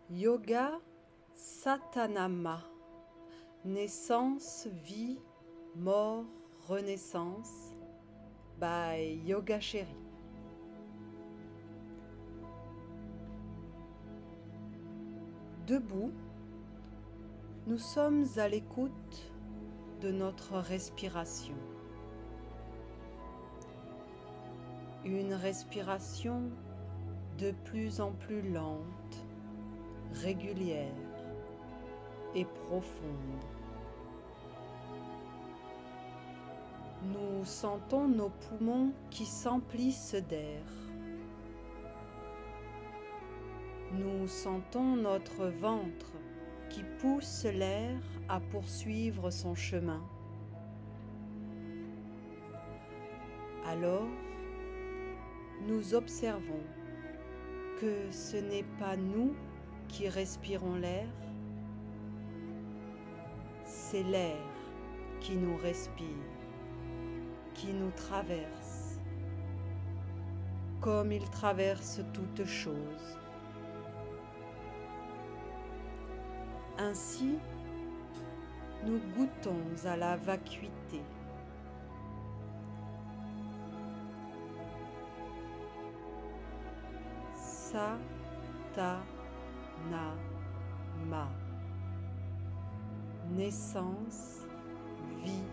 Yoga Satanama, naissance, vie, mort, renaissance, by Yoga Chéri. Debout, nous sommes à l'écoute de notre respiration. Une respiration de plus en plus lente, régulière et profonde. Nous sentons nos poumons qui s'emplissent d'air. Nous sentons notre ventre qui pousse l'air à poursuivre son chemin. Alors, nous observons que ce n'est pas nous qui respirons l'air, c'est l'air qui nous respire, qui nous traverse, comme il traverse toute chose. Ainsi, nous goûtons à la vacuité. Sa-ta-na-ma. Naissance, vie,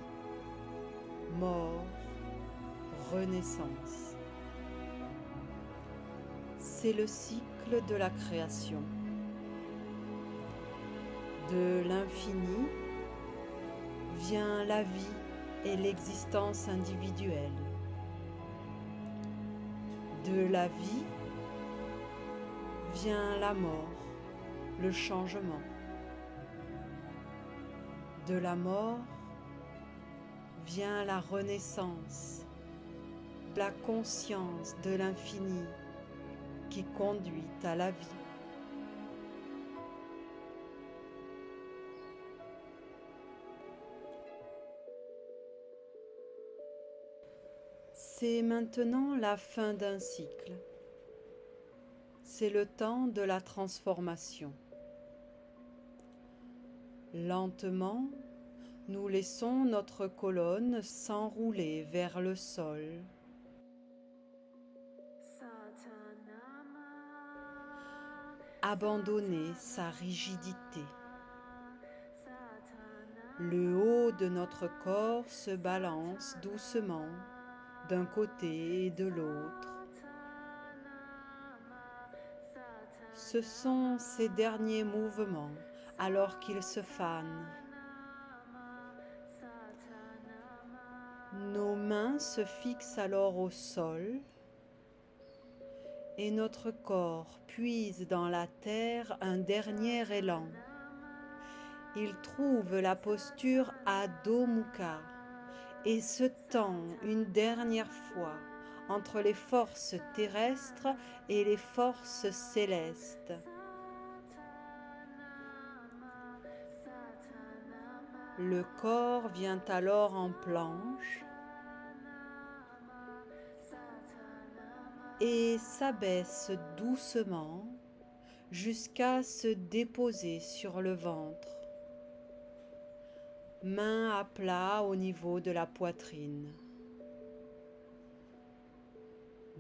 mort, renaissance. C'est le cycle de la création. De l'infini vient la vie et l'existence individuelle. De la vie vient la mort, le changement. De la mort vient la renaissance, la conscience de l'infini qui conduit à la vie. C'est maintenant la fin d'un cycle. C'est le temps de la transformation. Lentement, nous laissons notre colonne s'enrouler vers le sol. Abandonner sa rigidité. Le haut de notre corps se balance doucement d'un côté et de l'autre. Ce sont ses derniers mouvements alors qu'il se fane. Nos mains se fixent alors au sol et notre corps puise dans la terre un dernier élan. Il trouve la posture Adho Mukha et se tend une dernière fois entre les forces terrestres et les forces célestes. Le corps vient alors en planche et s'abaisse doucement jusqu'à se déposer sur le ventre. Mains à plat au niveau de la poitrine.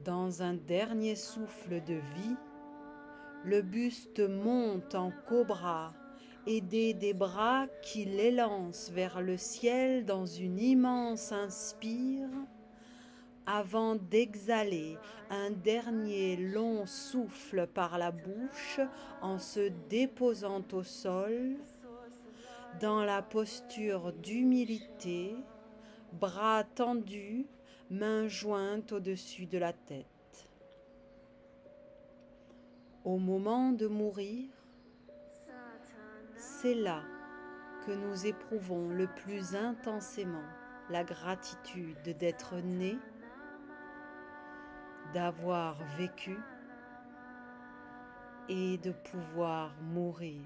Dans un dernier souffle de vie, le buste monte en cobra, aidé des bras qui l'élancent vers le ciel dans une immense inspire, avant d'exhaler un dernier long souffle par la bouche en se déposant au sol, dans la posture d'humilité, bras tendus, mains jointes au-dessus de la tête. Au moment de mourir, c'est là que nous éprouvons le plus intensément la gratitude d'être nés, d'avoir vécu et de pouvoir mourir.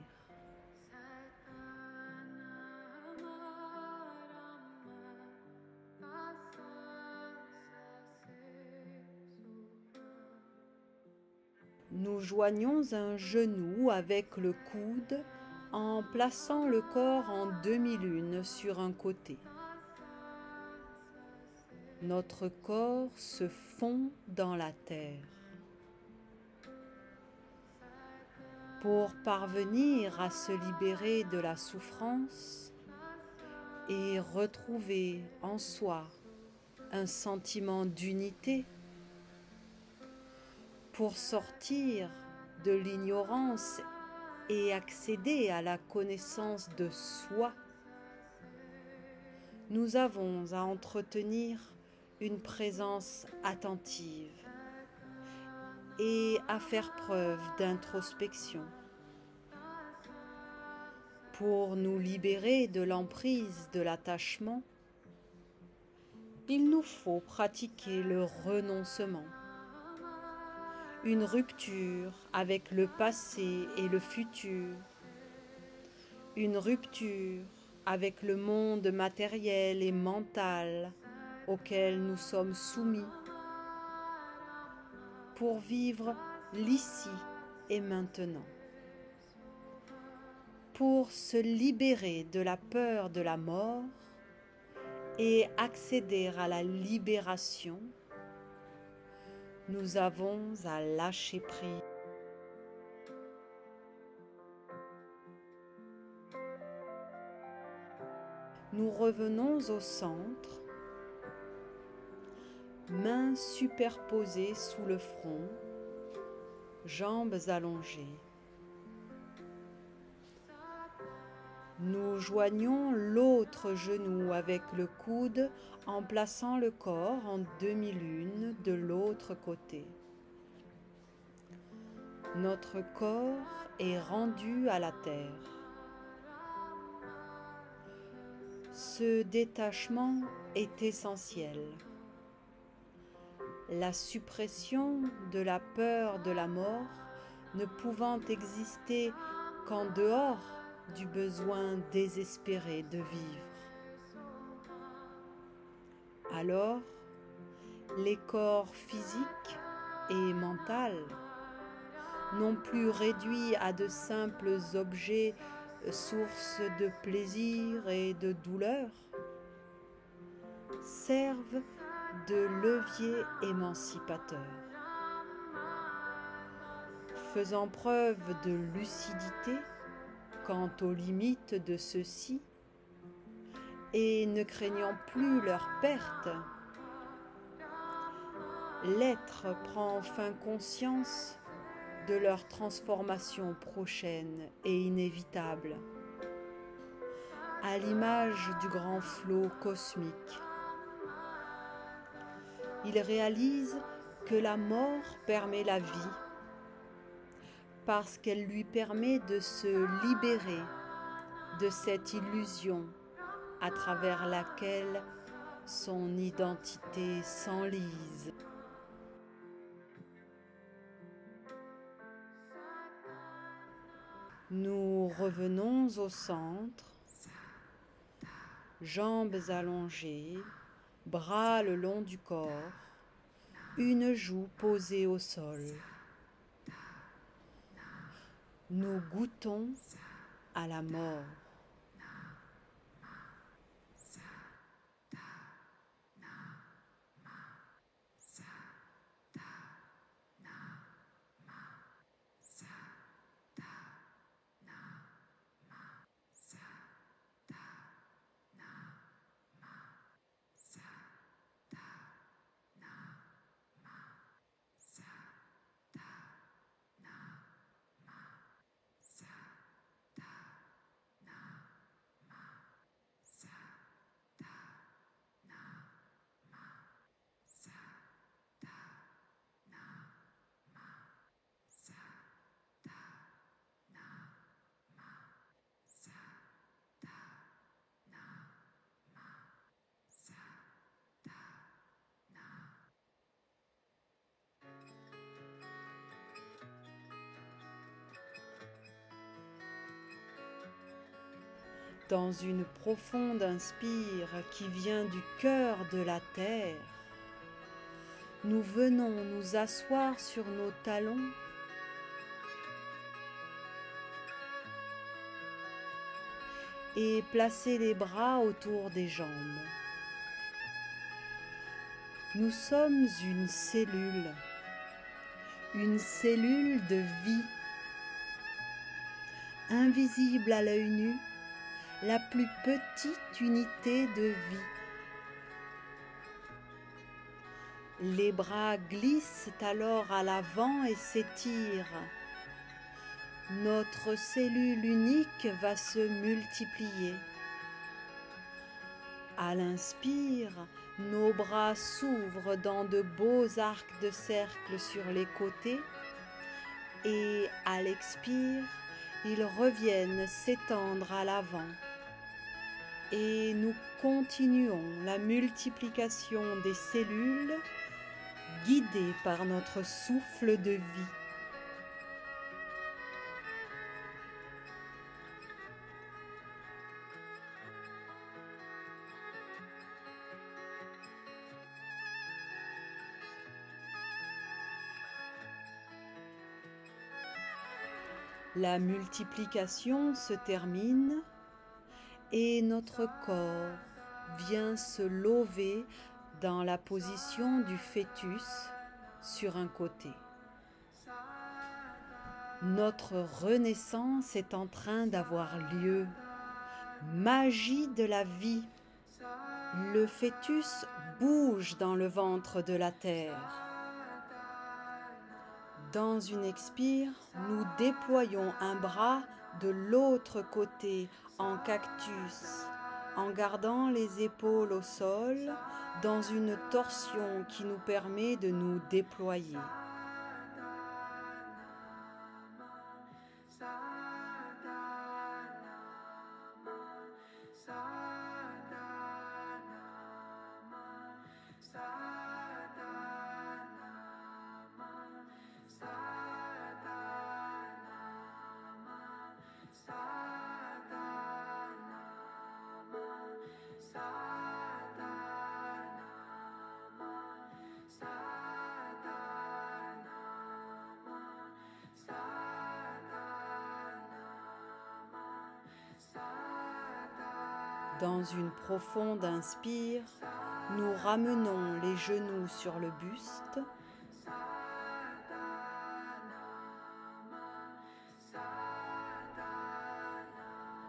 Nous joignons un genou avec le coude en plaçant le corps en demi-lune sur un côté. Notre corps se fond dans la terre. Pour parvenir à se libérer de la souffrance et retrouver en soi un sentiment d'unité, pour sortir de l'ignorance et accéder à la connaissance de soi, nous avons à entretenir une présence attentive et à faire preuve d'introspection. Pour nous libérer de l'emprise de l'attachement, il nous faut pratiquer le renoncement, une rupture avec le passé et le futur, une rupture avec le monde matériel et mental auquel nous sommes soumis, pour vivre l'ici et maintenant, pour se libérer de la peur de la mort et accéder à la libération. Nous avons à lâcher prise. Nous revenons au centre, mains superposées sous le front, jambes allongées. Nous joignons l'autre genou avec le coude en plaçant le corps en demi-lune de l'autre côté. Notre corps est rendu à la terre. Ce détachement est essentiel. La suppression de la peur de la mort ne pouvant exister qu'en dehors du besoin désespéré de vivre. Alors, les corps physiques et mentaux, non plus réduits à de simples objets sources de plaisir et de douleur, servent de levier émancipateur. Faisant preuve de lucidité quant aux limites de ceux-ci et ne craignant plus leur perte, l'être prend enfin conscience de leur transformation prochaine et inévitable, à l'image du grand flot cosmique. Il réalise que la mort permet la vie, parce qu'elle lui permet de se libérer de cette illusion à travers laquelle son identité s'enlise. Nous revenons au centre, jambes allongées, bras le long du corps, une joue posée au sol. Nous goûtons à la mort. Dans une profonde inspire qui vient du cœur de la terre, nous venons nous asseoir sur nos talons et placez les bras autour des jambes. Nous sommes une cellule de vie, invisible à l'œil nu, la plus petite unité de vie. Les bras glissent alors à l'avant et s'étirent. Notre cellule unique va se multiplier. À l'inspire, nos bras s'ouvrent dans de beaux arcs de cercle sur les côtés et à l'expire, ils reviennent s'étendre à l'avant. Et nous continuons la multiplication des cellules guidées par notre souffle de vie. La multiplication se termine et notre corps vient se lever dans la position du fœtus sur un côté. Notre renaissance est en train d'avoir lieu. Magie de la vie. Le fœtus bouge dans le ventre de la terre. Dans une expire, nous déployons un bras de l'autre côté en cactus, en gardant les épaules au sol, dans une torsion qui nous permet de nous déployer. Dans une profonde inspire, nous ramenons les genoux sur le buste.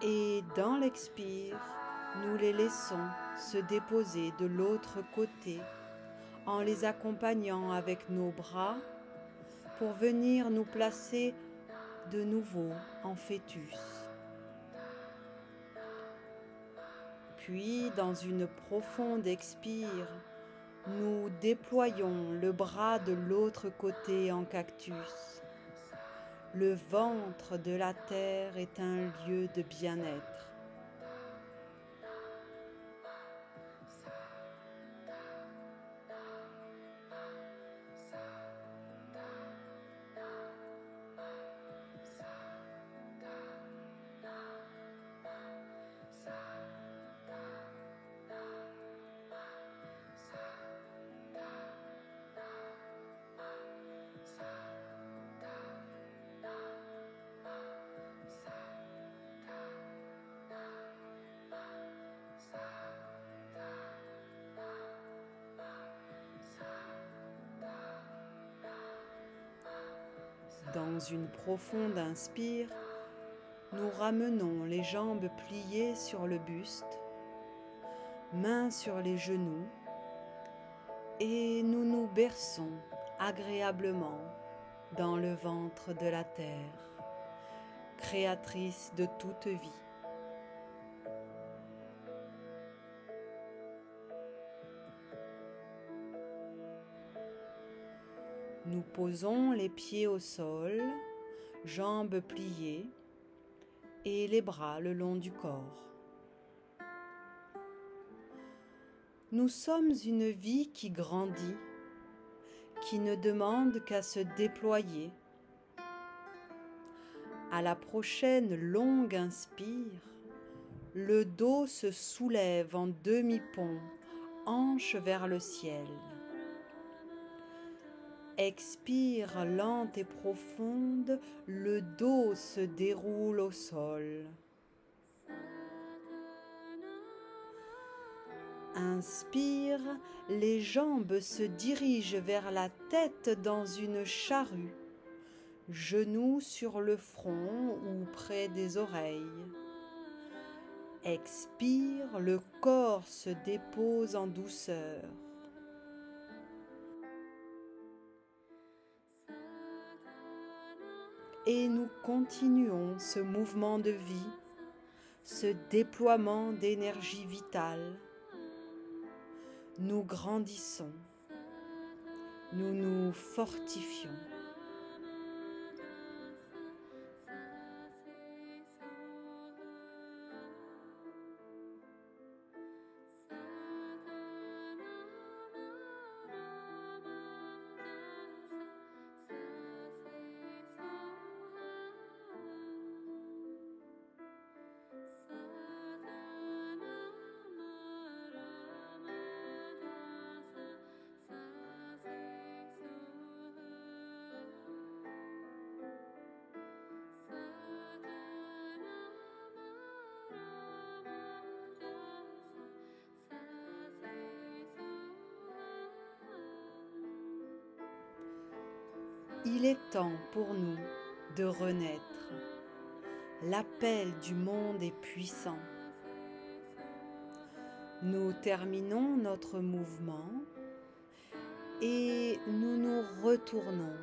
Et dans l'expire, nous les laissons se déposer de l'autre côté en les accompagnant avec nos bras pour venir nous placer de nouveau en fœtus. Puis, dans une profonde expire, nous déployons le bras de l'autre côté en cactus. Le ventre de la terre est un lieu de bien-être. Dans une profonde inspire, nous ramenons les jambes pliées sur le buste, mains sur les genoux, et nous nous berçons agréablement dans le ventre de la terre, créatrice de toute vie. Nous posons les pieds au sol, jambes pliées et les bras le long du corps. Nous sommes une vie qui grandit, qui ne demande qu'à se déployer. À la prochaine longue inspire, le dos se soulève en demi-pont, hanche vers le ciel. Expire lente et profonde, le dos se déroule au sol. Inspire, les jambes se dirigent vers la tête dans une charrue, genoux sur le front ou près des oreilles. Expire, le corps se dépose en douceur. Et nous continuons ce mouvement de vie, ce déploiement d'énergie vitale. Nous grandissons, nous nous fortifions. Il est temps pour nous de renaître. L'appel du monde est puissant. Nous terminons notre mouvement et nous nous retournons.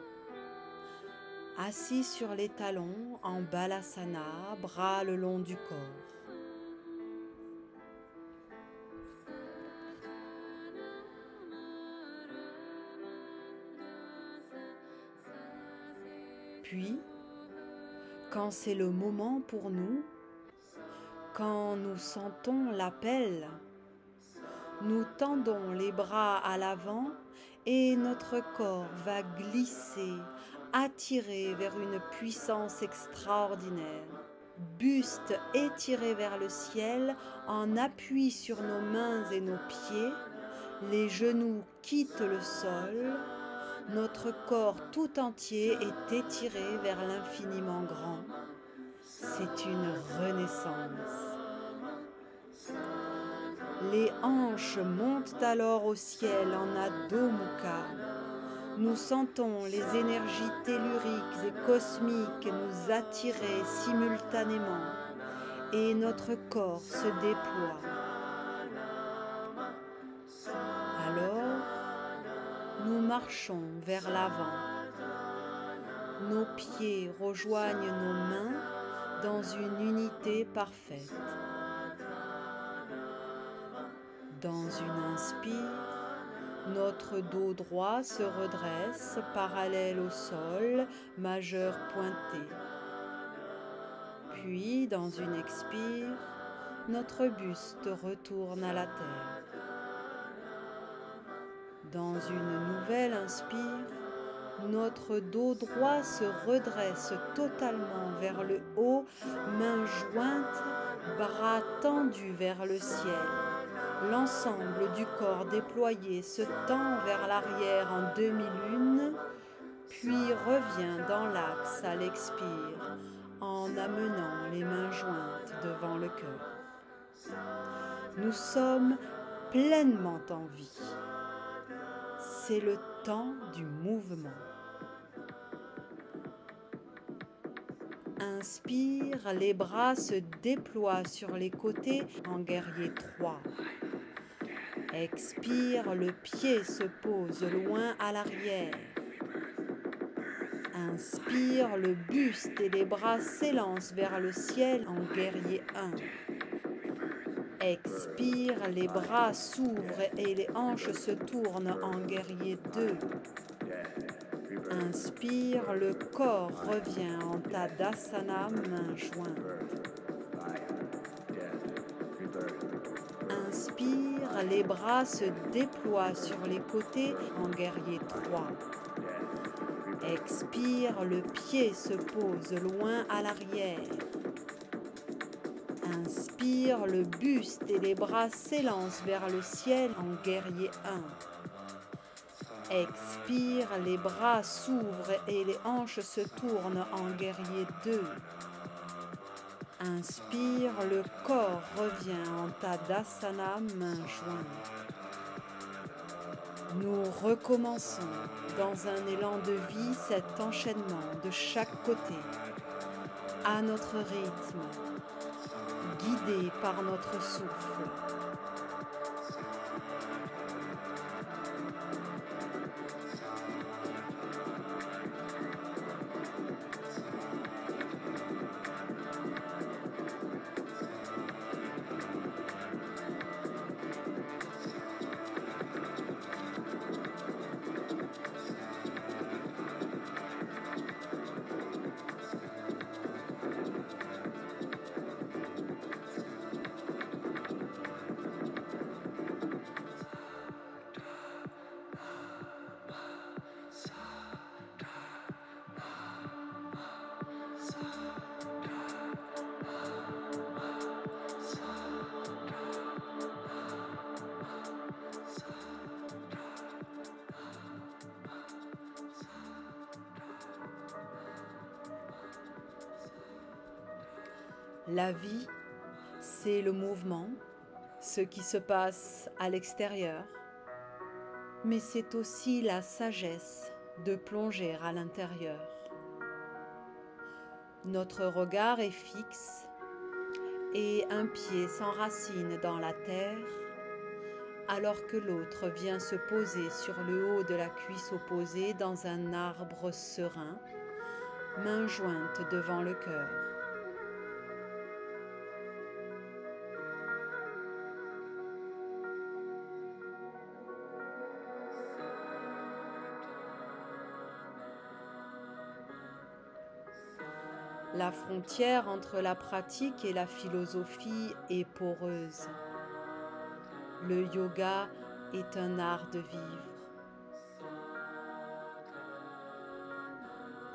Assis sur les talons en Balasana, bras le long du corps. Puis, quand c'est le moment pour nous, quand nous sentons l'appel, nous tendons les bras à l'avant et notre corps va glisser, attiré vers une puissance extraordinaire. Buste étiré vers le ciel en appui sur nos mains et nos pieds, les genoux quittent le sol. Notre corps tout entier est étiré vers l'infiniment grand. C'est une renaissance. Les hanches montent alors au ciel en Adho Mukha. Nous sentons les énergies telluriques et cosmiques nous attirer simultanément et notre corps se déploie. Alors, nous marchons vers l'avant. Nos pieds rejoignent nos mains dans une unité parfaite. Dans une inspire, notre dos droit se redresse parallèle au sol, majeur pointé. Puis, dans une expire, notre buste retourne à la terre. Dans une nouvelle inspire, notre dos droit se redresse totalement vers le haut, mains jointes, bras tendus vers le ciel. L'ensemble du corps déployé se tend vers l'arrière en demi-lune, puis revient dans l'axe à l'expire, en amenant les mains jointes devant le cœur. Nous sommes pleinement en vie. C'est le temps du mouvement. Inspire, les bras se déploient sur les côtés en guerrier 3. Expire, le pied se pose loin à l'arrière. Inspire, le buste et les bras s'élancent vers le ciel en guerrier 1. Expire, les bras s'ouvrent et les hanches se tournent en guerrier 2. Inspire, le corps revient en Tadasana, main jointe. Inspire, les bras se déploient sur les côtés en guerrier 3. Expire, le pied se pose loin à l'arrière. Inspire, le buste et les bras s'élancent vers le ciel en guerrier 1. Expire, les bras s'ouvrent et les hanches se tournent en guerrier 2. Inspire, le corps revient en Tadasana, main jointe. Nous recommençons dans un élan de vie cet enchaînement de chaque côté, à notre rythme, guidé par notre souffle. La vie, c'est le mouvement, ce qui se passe à l'extérieur, mais c'est aussi la sagesse de plonger à l'intérieur. Notre regard est fixe et un pied s'enracine dans la terre, alors que l'autre vient se poser sur le haut de la cuisse opposée dans un arbre serein, main jointe devant le cœur. La frontière entre la pratique et la philosophie est poreuse. Le yoga est un art de vivre.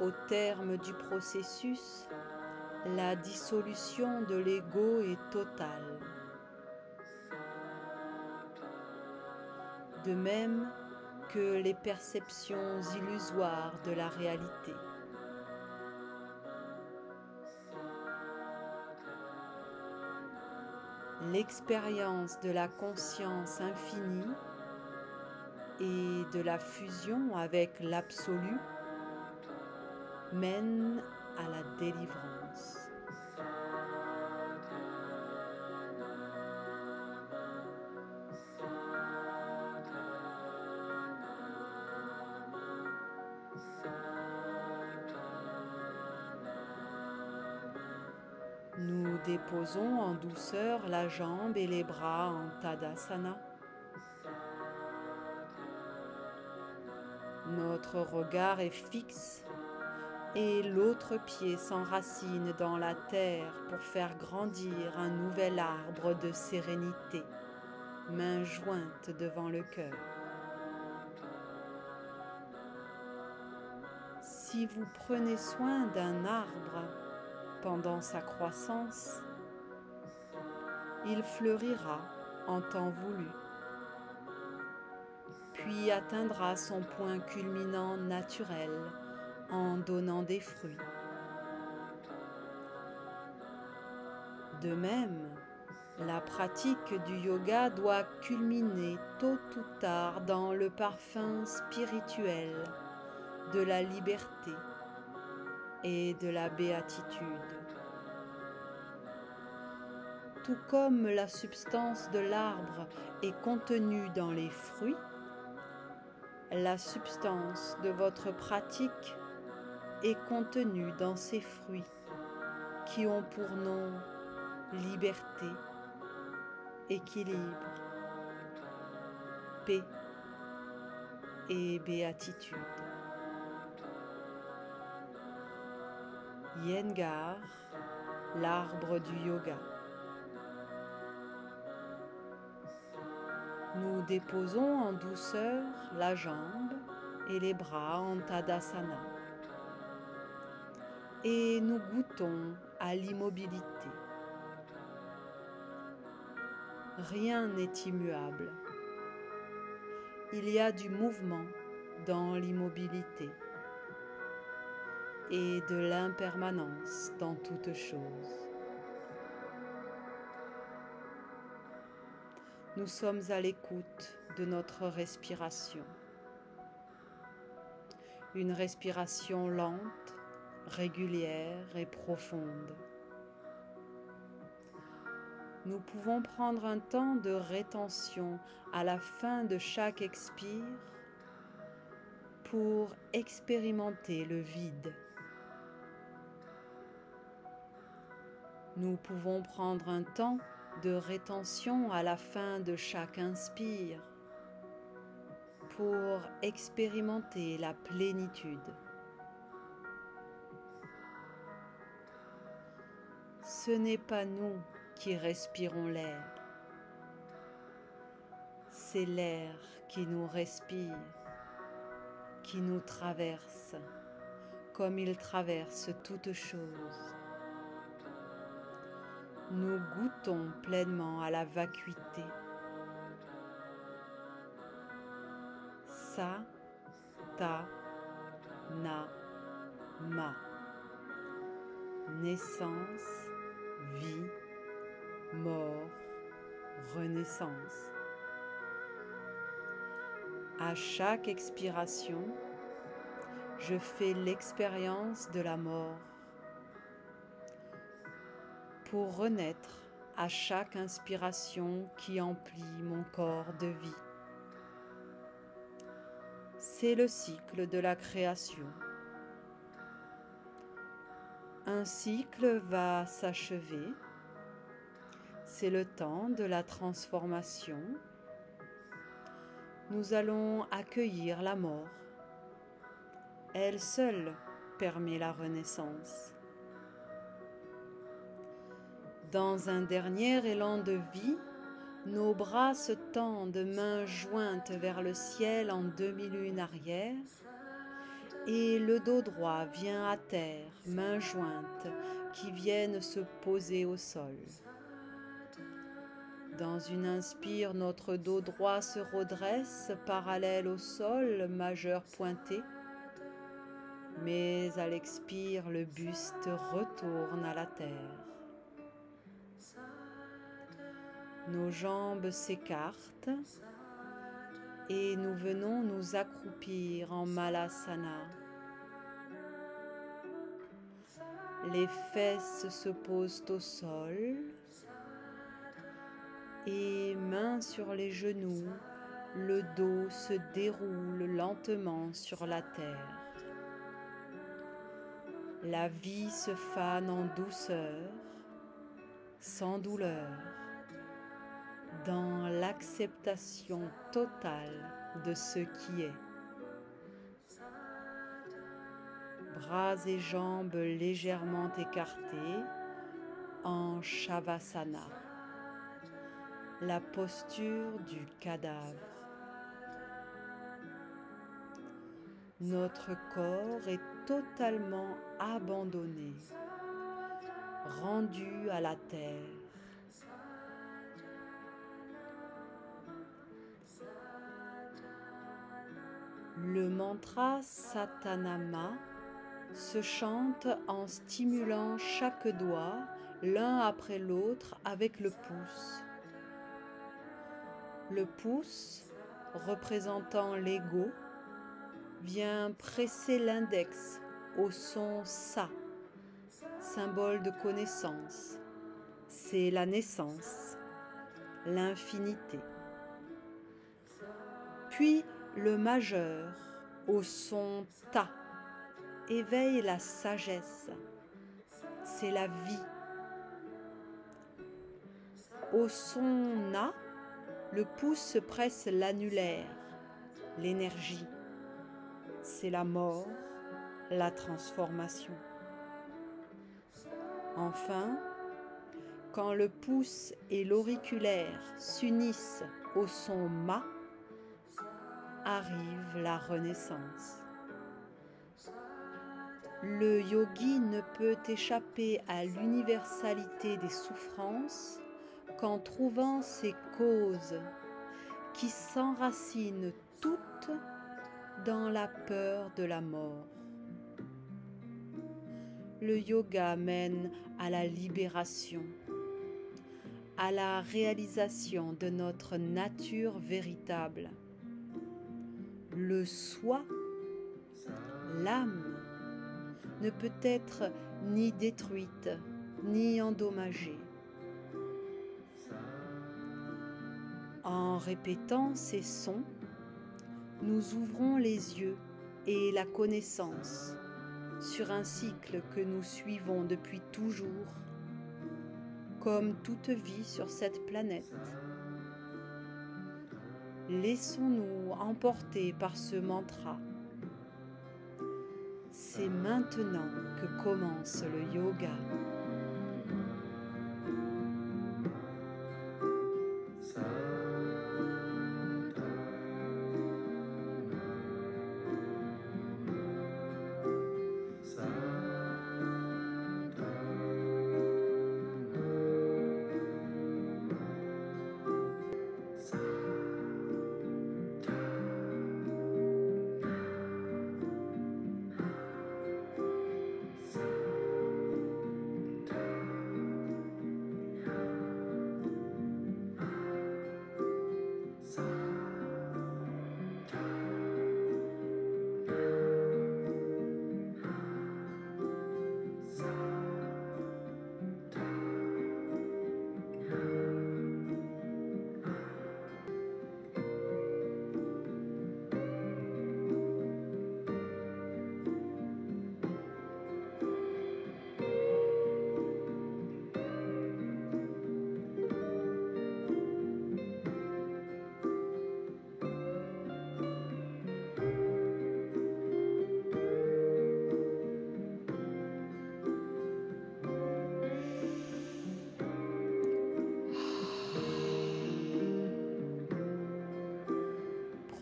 Au terme du processus, la dissolution de l'ego est totale. De même que les perceptions illusoires de la réalité. L'expérience de la conscience infinie et de la fusion avec l'absolu mène à la délivrance. Nous déposons en douceur la jambe et les bras en Tadasana. Notre regard est fixe et l'autre pied s'enracine dans la terre pour faire grandir un nouvel arbre de sérénité, main jointe devant le cœur. Si vous prenez soin d'un arbre pendant sa croissance, il fleurira en temps voulu, puis atteindra son point culminant naturel en donnant des fruits. De même, la pratique du yoga doit culminer tôt ou tard dans le parfum spirituel de la liberté et de la béatitude. Tout comme la substance de l'arbre est contenue dans les fruits, la substance de votre pratique est contenue dans ces fruits qui ont pour nom liberté, équilibre, paix et béatitude. Iyengar, l'arbre du yoga. Nous déposons en douceur la jambe et les bras en Tadasana. Et nous goûtons à l'immobilité. Rien n'est immuable. Il y a du mouvement dans l'immobilité et de l'impermanence dans toute chose. nous sommes à l'écoute de notre respiration. Une respiration lente, régulière et profonde. Nous pouvons prendre un temps de rétention à la fin de chaque expire pour expérimenter le vide. Nous pouvons prendre un temps de rétention à la fin de chaque inspire pour expérimenter la plénitude. Ce n'est pas nous qui respirons l'air, c'est l'air qui nous respire, qui nous traverse, comme il traverse toute chose. Nous goûtons pleinement à la vacuité. Sa, ta, na, ma. Naissance, vie, mort, renaissance. À chaque expiration, je fais l'expérience de la mort pour renaître à chaque inspiration qui emplit mon corps de vie. C'est le cycle de la création. Un cycle va s'achever. C'est le temps de la transformation. Nous allons accueillir la mort. Elle seule permet la renaissance. Dans un dernier élan de vie, nos bras se tendent, mains jointes vers le ciel en demi-lune arrière, et le dos droit vient à terre, mains jointes, qui viennent se poser au sol. Dans une inspire, notre dos droit se redresse, parallèle au sol, majeur pointé. Mais à l'expire, le buste retourne à la terre. Nos jambes s'écartent et nous venons nous accroupir en Malasana. Les fesses se posent au sol et mains sur les genoux, le dos se déroule lentement sur la terre. La vie se fane en douceur, sans douleur, dans l'acceptation totale de ce qui est. Bras et jambes légèrement écartés en Shavasana, la posture du cadavre. Notre corps est totalement abandonné, rendu à la terre. Le mantra Satanama se chante en stimulant chaque doigt l'un après l'autre avec le pouce. Le pouce, représentant l'ego, vient presser l'index au son Sa, symbole de connaissance. C'est la naissance, l'infinité. Puis le majeur au son Ta éveille la sagesse, c'est la vie. Au son Na, le pouce presse l'annulaire, l'énergie, c'est la mort, la transformation. Enfin, quand le pouce et l'auriculaire s'unissent au son Ma, arrive la renaissance. Le yogi ne peut échapper à l'universalité des souffrances qu'en trouvant ses causes qui s'enracinent toutes dans la peur de la mort. Le yoga mène à la libération, à la réalisation de notre nature véritable. Le soi, l'âme, ne peut être ni détruite, ni endommagée. En répétant ces sons, nous ouvrons les yeux et la connaissance sur un cycle que nous suivons depuis toujours, comme toute vie sur cette planète. Laissons-nous emporter par ce mantra. C'est maintenant que commence le yoga.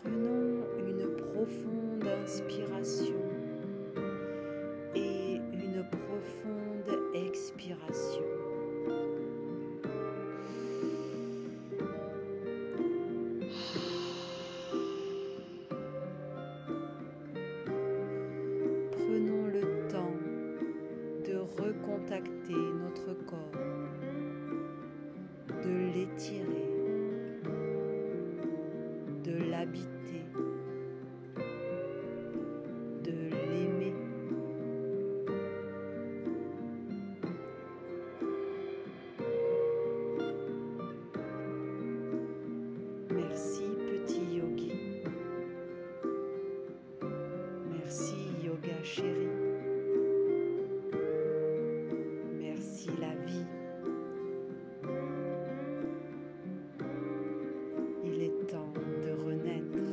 Prenons une profonde inspiration et une profonde expiration. Prenons le temps de recontacter notre corps, de l'étirer, de l'habiter, de l'aimer. Merci petit yogi. Merci yoga chéri. Merci la vie. Il est temps de renaître.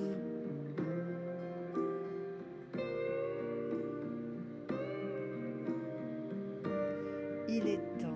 Il est temps